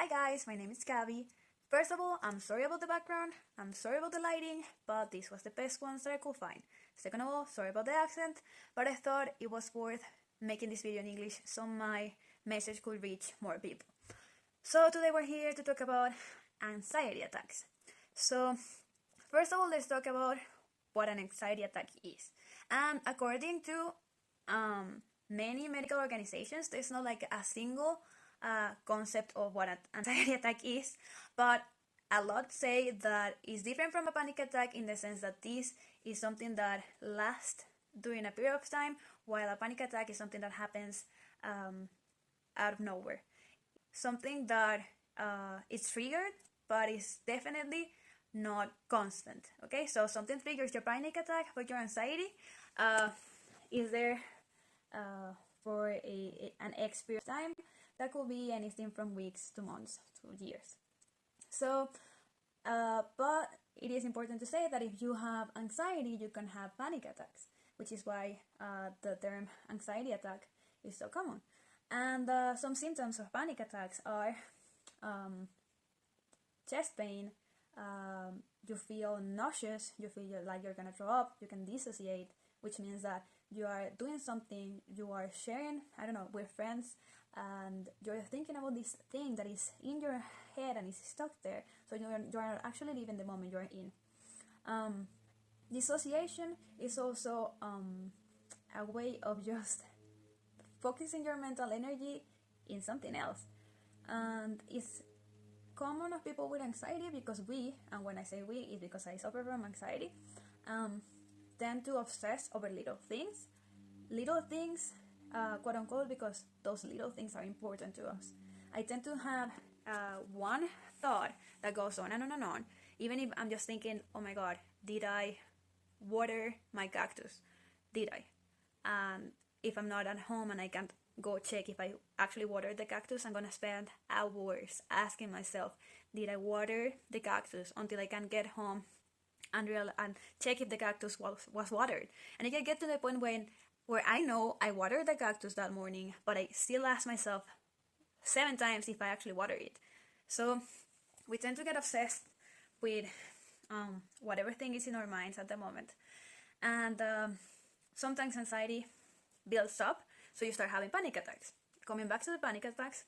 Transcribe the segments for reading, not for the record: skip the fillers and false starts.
Hi guys, my name is Gabby. First of all, I'm sorry about the background, I'm sorry about the lighting, but this was the best ones that I could find. Second of all, sorry about the accent, but I thought it was worth making this video in English so my message could reach more people. So today we're here to talk about anxiety attacks. So first of all, let's talk about what an anxiety attack is. And according to many medical organizations, there's not like a single concept of what an anxiety attack is, but a lot say that it's different from a panic attack in the sense that this is something that lasts during a period of time, while a panic attack is something that happens out of nowhere. Something that is triggered, but is definitely not constant. Okay, so something triggers your panic attack, but your anxiety is there for an X period of time. That could be anything from weeks to months to years. So, but it is important to say that if you have anxiety, you can have panic attacks, which is why the term anxiety attack is so common. And some symptoms of panic attacks are chest pain, you feel nauseous, you feel like you're gonna throw up, you can dissociate, which means that you are doing something, you are sharing, I don't know, with friends, and you're thinking about this thing that is in your head and is stuck there, so you're actually living the moment you're in. Dissociation is also a way of just focusing your mental energy in something else, and it's common of people with anxiety because and when I say we, it's because I suffer from anxiety, tend to obsess over little things, quote unquote, because those little things are important to us. I tend to have one thought that goes on and on and on, even if I'm just thinking, oh my god, did I water my cactus? Did I? And if I'm not at home and I can't go check if I actually watered the cactus, I'm gonna spend hours asking myself, did I water the cactus, until I can get home and check if the cactus was watered. And I can get to the point where I know I watered the cactus that morning, but I still ask myself 7 times if I actually watered it. So we tend to get obsessed with whatever thing is in our minds at the moment. And sometimes anxiety builds up, so you start having panic attacks. Coming back to the panic attacks,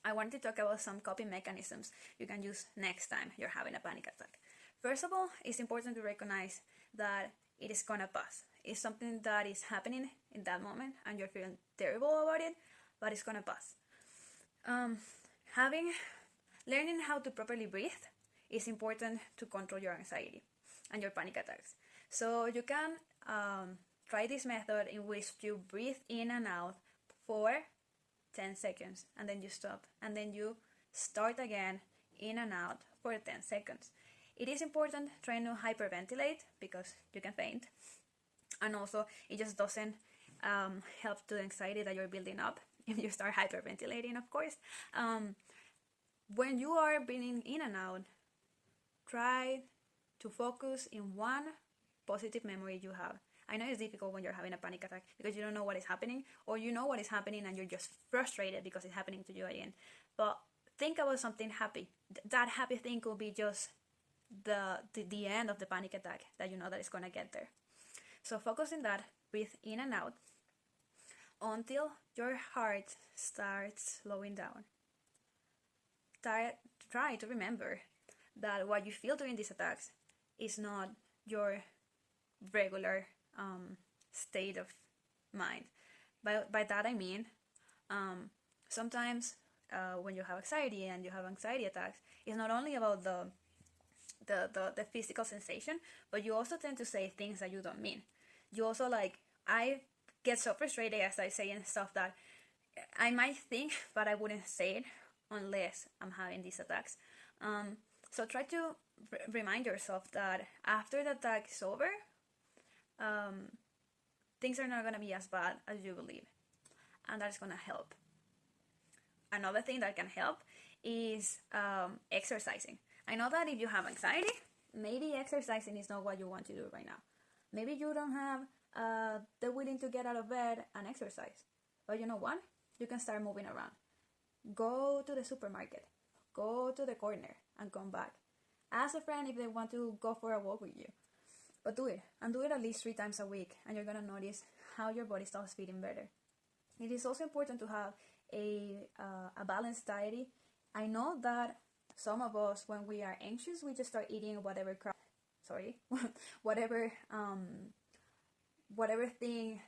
I wanted to talk about some coping mechanisms you can use next time you're having a panic attack. First of all, it's important to recognize that it is gonna pass. It's something that is happening in that moment and you're feeling terrible about it, but it's gonna pass. Learning how to properly breathe is important to control your anxiety and your panic attacks. So you can try this method in which you breathe in and out for 10 seconds and then you stop and then you start again in and out for 10 seconds. It is important trying to hyperventilate because you can faint, and also it just doesn't help to the anxiety that you're building up if you start hyperventilating, of course. When you are breathing in and out, try to focus in one positive memory you have. I know it's difficult when you're having a panic attack because you don't know what is happening, or you know what is happening and you're just frustrated because it's happening to you again. But think about something happy. That happy thing could be just the end of the panic attack that you know that it's gonna get there. So focus on that, breathe in and out until your heart starts slowing down. Try to remember that what you feel during these attacks is not your regular state of mind. By that I mean sometimes when you have anxiety and you have anxiety attacks, it's not only about the physical sensation, but you also tend to say things that you don't mean. You also, like, I get so frustrated as I say and stuff that I might think, but I wouldn't say it unless I'm having these attacks. So try to remind yourself that after the attack is over, things are not going to be as bad as you believe, and that's going to help. Another thing that can help is exercising. I know that if you have anxiety, maybe exercising is not what you want to do right now. Maybe you don't have the willing to get out of bed and exercise. But you know what? You can start moving around. Go to the supermarket. Go to the corner and come back. Ask a friend if they want to go for a walk with you. But do it, and do it at least 3 times a week, and you're gonna notice how your body starts feeling better. It is also important to have a balanced diet. I know that some of us, when we are anxious, we just start eating whatever crap, whatever whatever thing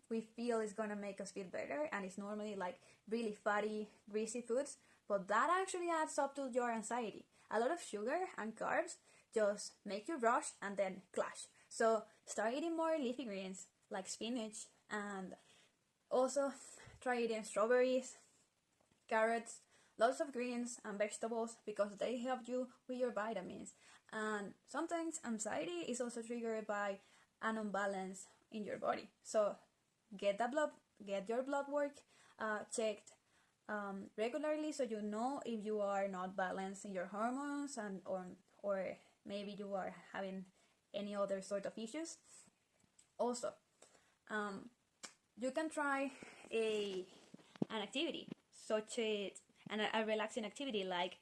we feel is gonna make us feel better, and it's normally like really fatty, greasy foods. But that actually adds up to your anxiety. A lot of sugar and carbs just make you rush and then clash. So start eating more leafy greens like spinach, and also try eating strawberries, carrots, lots of greens and vegetables, because they help you with your vitamins. And sometimes anxiety is also triggered by an imbalance in your body. So get your blood work checked regularly, so you know if you are not balancing your hormones, and or maybe you are having any other sort of issues. Also, you can try an activity such as a relaxing activity like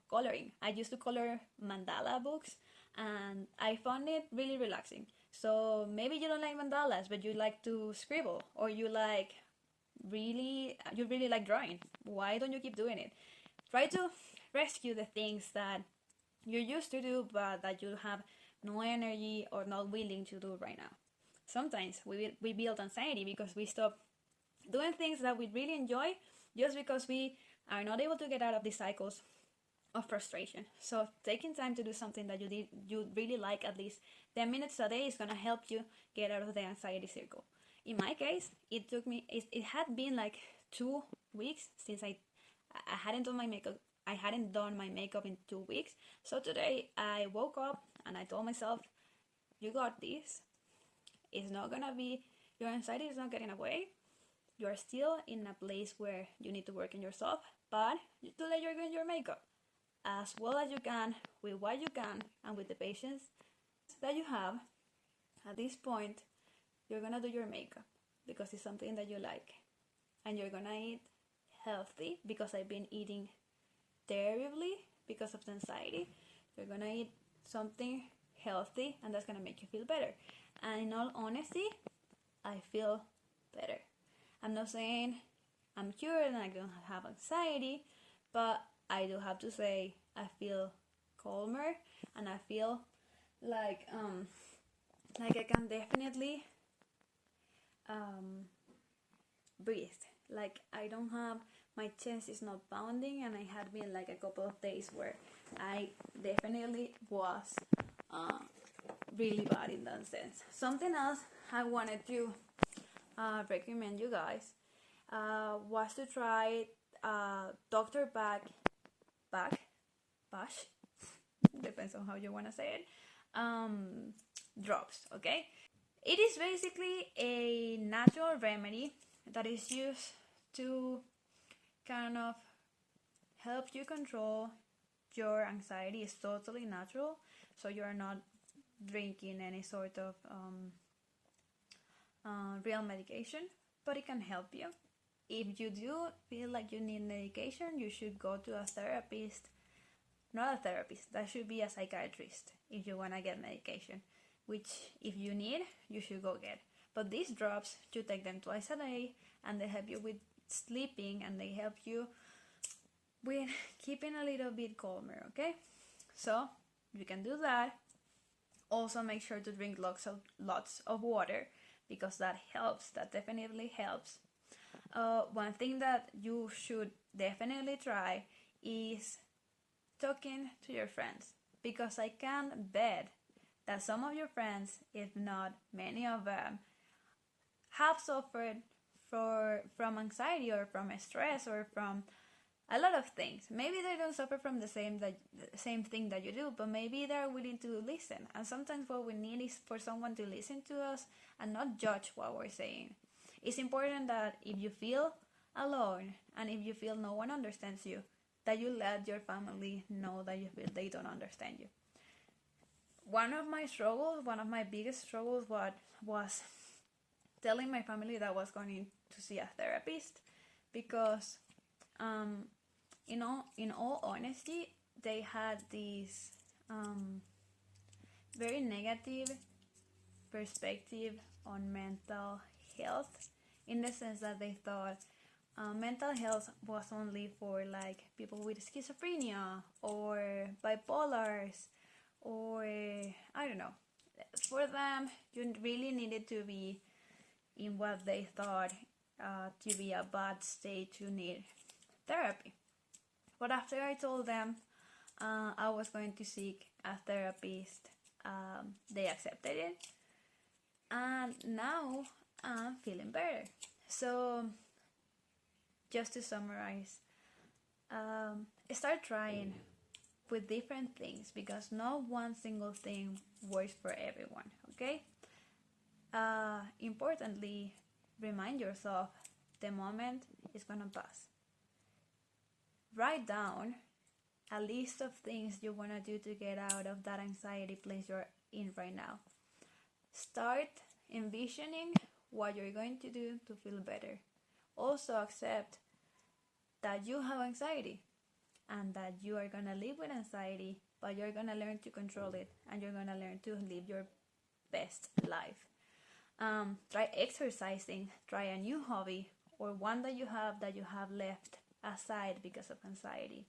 coloring. I used to color mandala books, and I found it really relaxing. So maybe you don't like mandalas, but you like to scribble, or you really like drawing. Why don't you keep doing it? Try to rescue the things that you used to do, but that you have no energy or not willing to do right now. Sometimes we build anxiety because we stop doing things that we really enjoy, just because we are not able to get out of the cycles of frustration. So taking time to do something that you really like, at least 10 minutes a day, is gonna help you get out of the anxiety circle. In my case, it had been like 2 weeks since I hadn't done my makeup. I hadn't done my makeup in 2 weeks. So today I woke up and I told myself, you got this. It's not gonna be, your anxiety is not getting away. You're still in a place where you need to work on yourself, but today you're doing your makeup as well as you can, with what you can, and with the patience that you have. At this point, you're gonna do your makeup because it's something that you like, and you're gonna eat healthy, because I've been eating terribly because of the anxiety. You're gonna eat something healthy, and that's gonna make you feel better. And in all honesty, I feel better. I'm not saying I'm cured and I don't have anxiety, but I do have to say I feel calmer, and I feel like I can definitely breathe. Like I don't have, my chest is not pounding, and I had been like a couple of days where I definitely was really bad in that sense. Something else I wanted to recommend you guys was to try Dr. Bash, depends on how you want to say it, drops. Okay, it is basically a natural remedy that is used to kind of help you control your anxiety. It's totally natural, so you are not drinking any sort of real medication, but it can help you. If you do feel like you need medication, you should go to a therapist. Not a therapist, that should be a psychiatrist if you want to get medication, which if you need, you should go get. But these drops, you take them twice a day, and they help you with sleeping, and they help you with keeping a little bit calmer, okay? So you can do that. Also make sure to drink lots of water, because that helps. That definitely helps. One thing that you should definitely try is talking to your friends, because I can bet that some of your friends, if not many of them, have suffered from anxiety, or from stress, or from a lot of things. Maybe they don't suffer from the same thing that you do, but maybe they're willing to listen. And sometimes what we need is for someone to listen to us and not judge what we're saying. It's important that if you feel alone, and if you feel no one understands you, that you let your family know that you feel they don't understand you. One of my biggest struggles was telling my family that I was going to see a therapist, because in in all honesty, they had this very negative perspective on mental health, in the sense that they thought mental health was only for like people with schizophrenia or bipolars, or I don't know. For them, you really needed to be in what they thought to be a bad state to need therapy. But after I told them I was going to seek a therapist, they accepted it, and now I'm feeling better. So, just to summarize, start trying with different things, because no one single thing works for everyone, okay? Importantly, remind yourself the moment is gonna pass. Write down a list of things you wanna do to get out of that anxiety place you're in right now. Start envisioning what you're going to do to feel better. Also accept that you have anxiety and that you are gonna live with anxiety, but you're gonna learn to control it, and you're gonna learn to live your best life. Try exercising, try a new hobby, or one that you have left aside because of anxiety.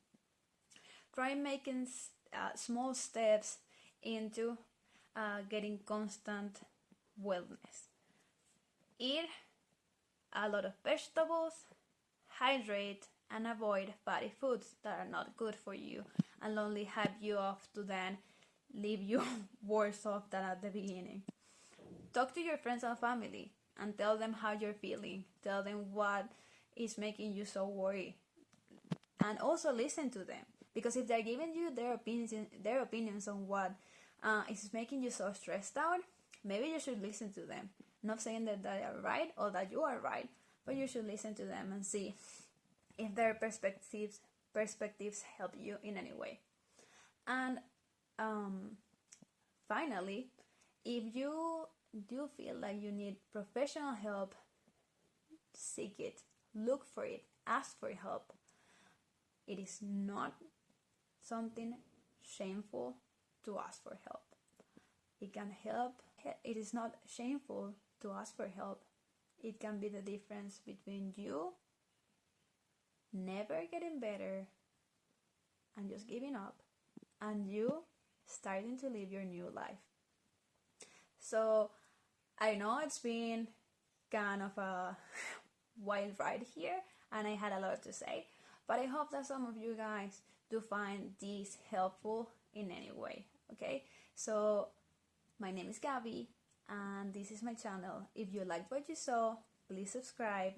Try making small steps into getting constant wellness. Eat a lot of vegetables, hydrate, and avoid fatty foods that are not good for you and only hype you off to then leave you worse off than at the beginning. Talk to your friends and family and tell them how you're feeling. Tell them what is making you so worried. And also listen to them, because if they're giving you their opinions on what is making you so stressed out, maybe you should listen to them. I'm not saying that they are right or that you are right, but you should listen to them and see if their perspectives help you in any way. And finally, if you do feel like you need professional help, seek it, look for it, ask for help. It is not something shameful to ask for help. It can help. It is not shameful to ask for help. It can be the difference between you never getting better and just giving up, and you starting to live your new life. So I know it's been kind of a wild ride here, and I had a lot to say, but I hope that some of you guys do find this helpful in any way, okay? So my name is Gabby, and this is my channel. If you liked what you saw, please subscribe,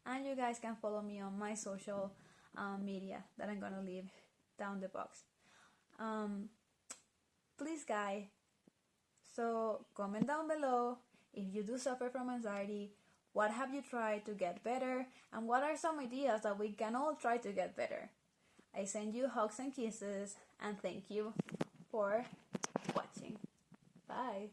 and you guys can follow me on my social media that I'm gonna leave down the box. Please guys, so comment down below if you do suffer from anxiety. What have you tried to get better, and what are some ideas that we can all try to get better? I send you hugs and kisses, and thank you for watching. Bye.